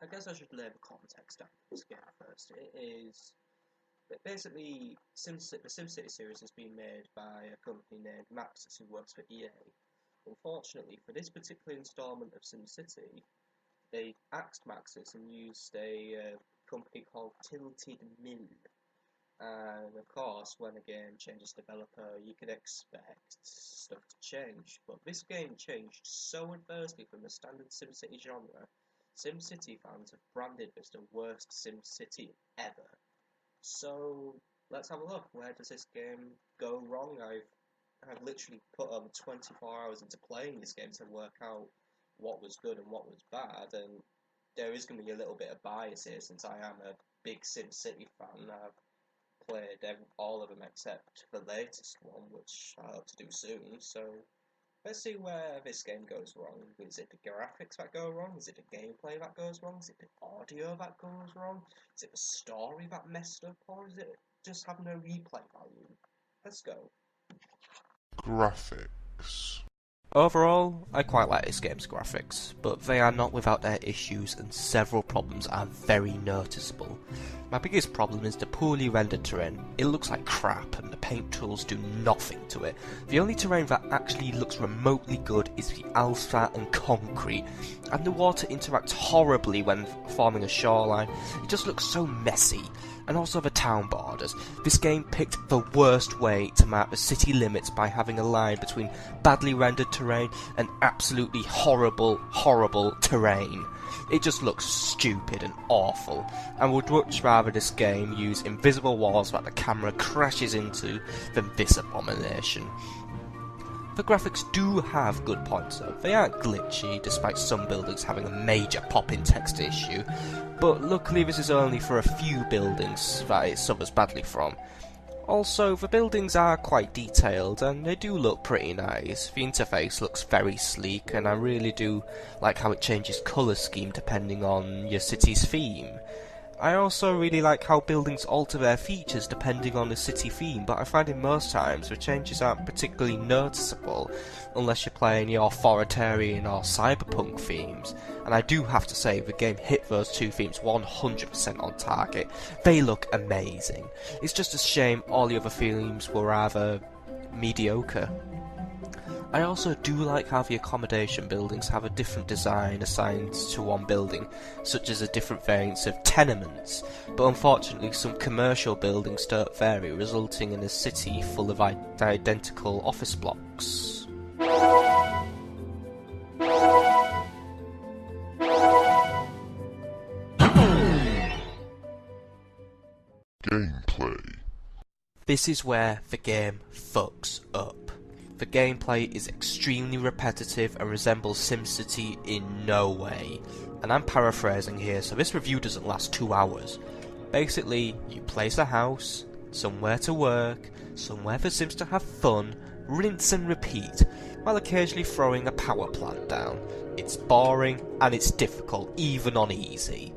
I guess I should lay the context down for this game first. It is basically the SimCity series has been made by a company named Maxis who works for EA. Unfortunately, for this particular installment of SimCity, they axed Maxis and used a company called Tilted Mill. And of course, when a game changes developer, you can expect stuff to change. But this game changed so adversely from the standard SimCity genre. SimCity fans have branded this the worst SimCity ever. So let's have a look. Where does this game go wrong? I've literally put 24 hours into playing this game to work out what was good and what was bad, and there is going to be a little bit of bias here since I am a big SimCity fan. I've played all of them except the latest one, which I hope to do soon. So let's see where this game goes wrong. Is it the graphics that go wrong? Is it the gameplay that goes wrong? Is it the audio that goes wrong? Is it the story that messed up? Or is it just have no replay value? Let's go. Graphics. Overall, I quite like this game's graphics, but they are not without their issues and several problems are very noticeable. My biggest problem is the poorly rendered terrain. It looks like crap and the paint tools do nothing to it. The only terrain that actually looks remotely good is the asphalt and concrete, and the water interacts horribly when forming a shoreline. It just looks so messy. And also the town borders. This game picked the worst way to mark the city limits by having a line between badly rendered terrain and absolutely horrible, horrible terrain. It just looks stupid and awful. I would much rather this game use invisible walls that the camera crashes into than this abomination. The graphics do have good points though. They aren't glitchy, despite some buildings having a major pop-in text issue, but luckily this is only for a few buildings that it suffers badly from. Also, the buildings are quite detailed and they do look pretty nice. The interface looks very sleek and I really do like how it changes colour scheme depending on your city's theme. I also really like how buildings alter their features depending on the city theme, but I find in most times the changes aren't particularly noticeable unless you're playing your authoritarian or cyberpunk themes. And I do have to say the game hit those two themes 100% on target. They look amazing. It's just a shame all the other themes were rather mediocre. I also do like how the accommodation buildings have a different design assigned to one building, such as a different variants of tenements, but unfortunately some commercial buildings don't vary, resulting in a city full of identical office blocks. Gameplay. This is where the game fucks up. The gameplay is extremely repetitive and resembles SimCity in no way. And I'm paraphrasing here, so this review doesn't last 2 hours. Basically, you place a house, somewhere to work, somewhere for Sims to have fun, rinse and repeat, while occasionally throwing a power plant down. It's boring and it's difficult, even on easy.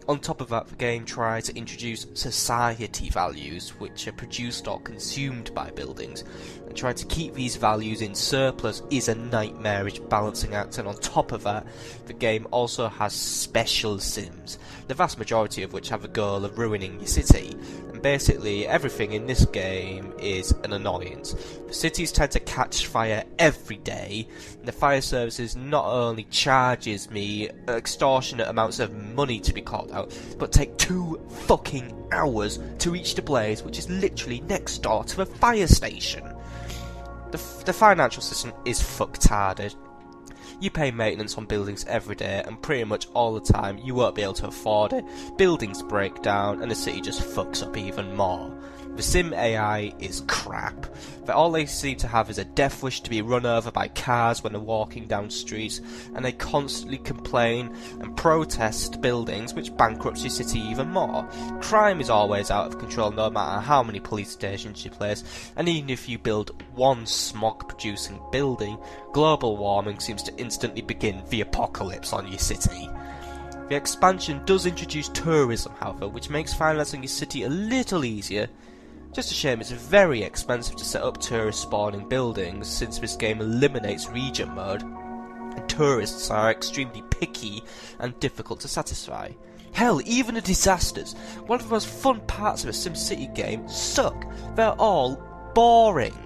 On top of that, the game tries to introduce society values, which are produced or consumed by buildings, and trying to keep these values in surplus is a nightmarish balancing act, and on top of that, the game also has special sims, the vast majority of which have the goal of ruining your city. And basically, everything in this game is an annoyance. The cities tend to catch fire every day, and the fire services not only charges me extortionate amounts of money to be called out, but take 2 fucking hours to reach the blaze, which is literally next door to the fire station. The financial system is fucktarded. You pay maintenance on buildings every day, and pretty much all the time you won't be able to afford it. Buildings break down, and the city just fucks up even more. The sim AI is crap. All they seem to have is a death wish to be run over by cars when they're walking down streets, and they constantly complain and protest buildings, which bankrupts your city even more. Crime is always out of control no matter how many police stations you place, and even if you build one smog-producing building, global warming seems to instantly begin the apocalypse on your city. The expansion does introduce tourism, however, which makes financing your city a little easier. Just a shame it's very expensive to set up tourist spawning buildings, since this game eliminates region mode. And tourists are extremely picky and difficult to satisfy. Hell, even the disasters, one of the most fun parts of a SimCity game, suck. They're all boring.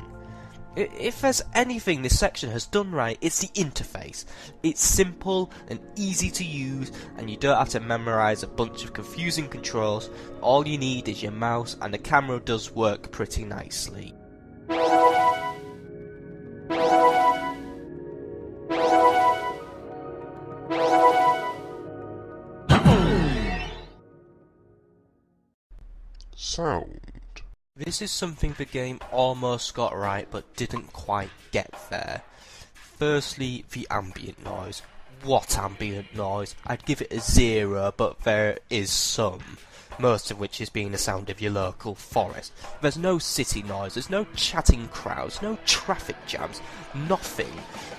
If there's anything this section has done right, it's the interface. It's simple and easy to use, and you don't have to memorise a bunch of confusing controls. All you need is your mouse, and the camera does work pretty nicely. Sound. This is something the game almost got right but didn't quite get there. Firstly, the ambient noise. What ambient noise? I'd give it a 0, but there is some. Most of which is being the sound of your local forest. There's no city noise, there's no chatting crowds, no traffic jams, nothing.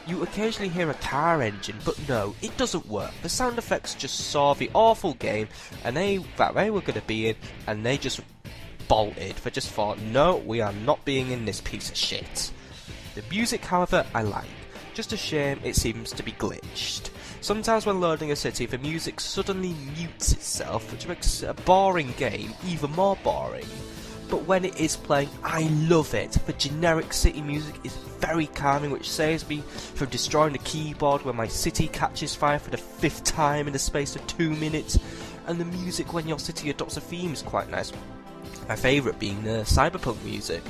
You occasionally hear a car engine, but no, it doesn't work. The sound effects just saw the awful game and that they were going to be in, and they just bolted. They just thought, no, we are not being in this piece of shit. The music, however, I like. Just a shame it seems to be glitched. Sometimes when loading a city, the music suddenly mutes itself, which makes a boring game even more boring. But when it is playing, I love it. The generic city music is very calming, which saves me from destroying the keyboard when my city catches fire for the 5th time in the space of 2 minutes. And the music when your city adopts a theme is quite nice. My favourite being the cyberpunk music.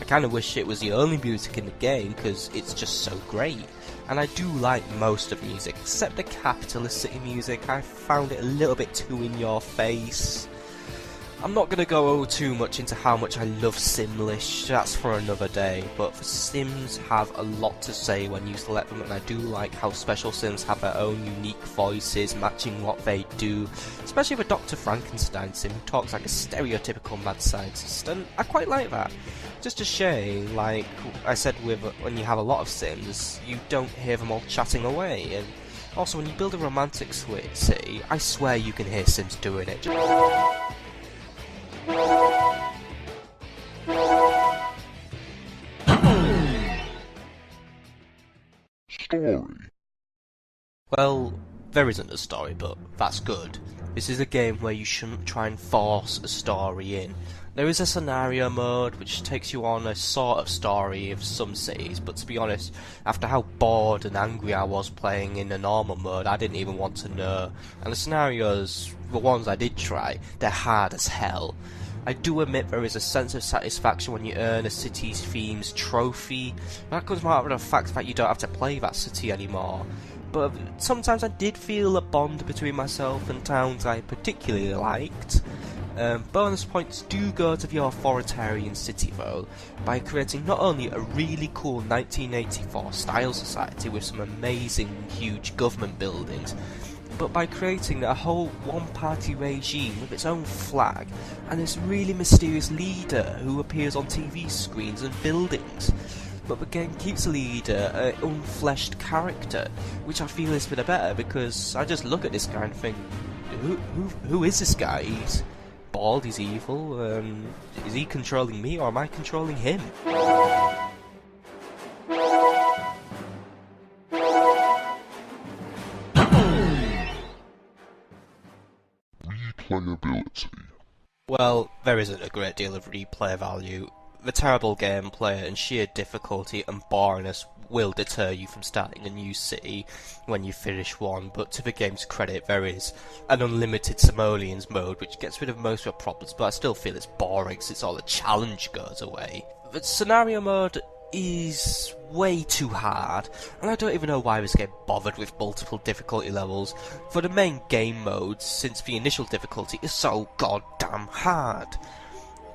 I kind of wish it was the only music in the game because it's just so great. And I do like most of the music, except the capitalist city music. I found it a little bit too in your face. I'm not going to go too much into how much I love Simlish, that's for another day, but the Sims have a lot to say when you select them, and I do like how special Sims have their own unique voices matching what they do, especially with Dr. Frankenstein Sim, who talks like a stereotypical mad scientist, and I quite like that. Just a shame, like I said, when you have a lot of Sims, you don't hear them all chatting away, and also when you build a romantic city, I swear you can hear Sims doing it. Story. Well, there isn't a story, but that's good. This is a game where you shouldn't try and force a story in. There is a scenario mode which takes you on a sort of story of some cities, but to be honest, after how bored and angry I was playing in the normal mode, I didn't even want to know. And the scenarios, the ones I did try, they're hard as hell. I do admit there is a sense of satisfaction when you earn a city's theme's trophy. That comes more out of the fact that you don't have to play that city anymore. But sometimes I did feel a bond between myself and towns I particularly liked. Bonus points do go to the authoritarian city though, by creating not only a really cool 1984 style society with some amazing huge government buildings, but by creating a whole one-party regime with its own flag and this really mysterious leader who appears on TV screens and buildings. But the game keeps the leader an unfleshed character, which I feel is for the better, because I just look at this guy and think, who is this guy? He's bald, he's evil, is he controlling me or am I controlling him? Replayability. Well, there isn't a great deal of replay value. The terrible gameplay and sheer difficulty and boringness will deter you from starting a new city when you finish one, but to the game's credit there is an unlimited simoleons mode which gets rid of most of your problems, but I still feel it's boring since all the challenge goes away. The scenario mode is way too hard, and I don't even know why this game bothered with multiple difficulty levels for the main game modes, since the initial difficulty is so goddamn hard.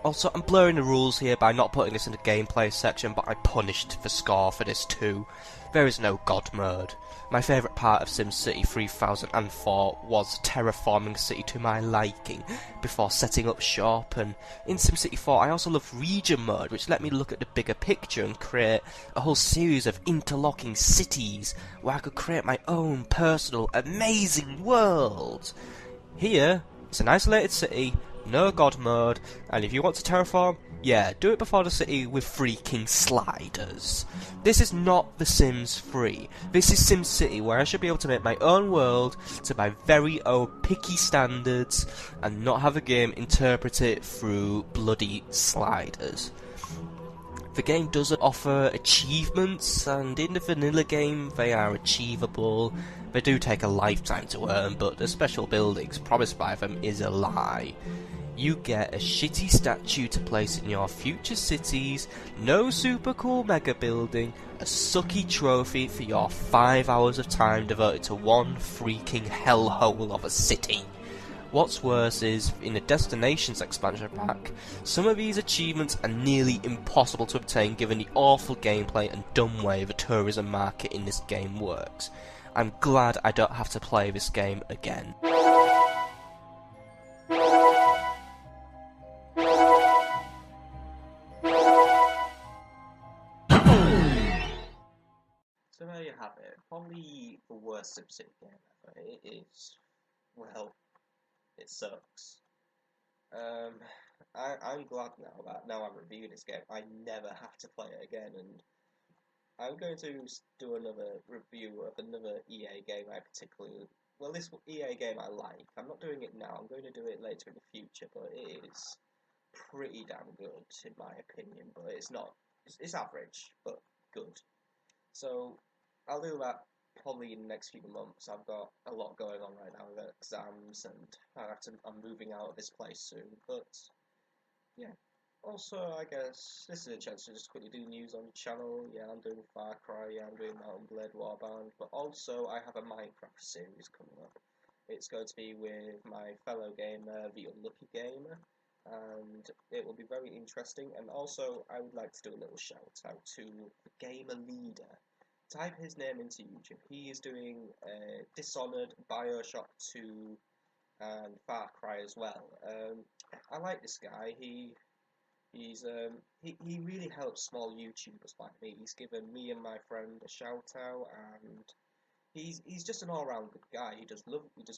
Also, I'm blurring the rules here by not putting this in the gameplay section, but I punished the score for this too. There is no god mode. My favourite part of SimCity 3004 was terraforming a city to my liking before setting up shop, and in SimCity 4 I also love region mode, which let me look at the bigger picture and create a whole series of interlocking cities where I could create my own personal amazing world. Here, it's an isolated city, no god mode, and if you want to terraform, yeah, do it before the city with freaking sliders. This is not The Sims 3. This is SimCity, where I should be able to make my own world to my very own picky standards and not have the game interpret it through bloody sliders. The game does offer achievements, and in the vanilla game they are achievable. They do take a lifetime to earn, but the special buildings promised by them is a lie. You get a shitty statue to place in your future cities, no super cool mega building, a sucky trophy for your 5 hours of time devoted to one freaking hellhole of a city. What's worse is, in the Destinations expansion pack, some of these achievements are nearly impossible to obtain given the awful gameplay and dumb way the tourism market in this game works. I'm glad I don't have to play this game again. So there you have it. Probably the worst SimCity game ever. It is, well, it sucks. I'm glad now I'm reviewing this game, I never have to play it again, and I'm going to do another review of another EA game I particularly... Well, this EA game I like. I'm not doing it now, I'm going to do it later in the future, but it is pretty damn good, in my opinion, but it's not... It's average, but good. So, I'll do that probably in the next few months. I've got a lot going on right now with exams, and I'm moving out of this place soon, but yeah. Also, I guess this is a chance to just quickly do news on the channel. Yeah, I'm doing Far Cry, yeah, I'm doing Mountain Blade Warband, but also I have a Minecraft series coming up. It's going to be with my fellow gamer, TheUnluckyGama, and it will be very interesting. And also, I would like to do a little shout out to the gamer leader. Type his name into YouTube. He is doing Dishonored, Bioshock 2, and Far Cry as well. I like this guy. He really helps small YouTubers like me. He's given me and my friend a shout out, and he's just an all round good guy. He does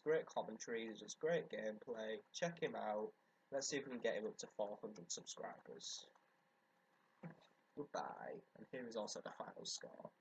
great commentary. He does great gameplay. Check him out. Let's see if we can get him up to 400 subscribers. Goodbye. And here is also the final score.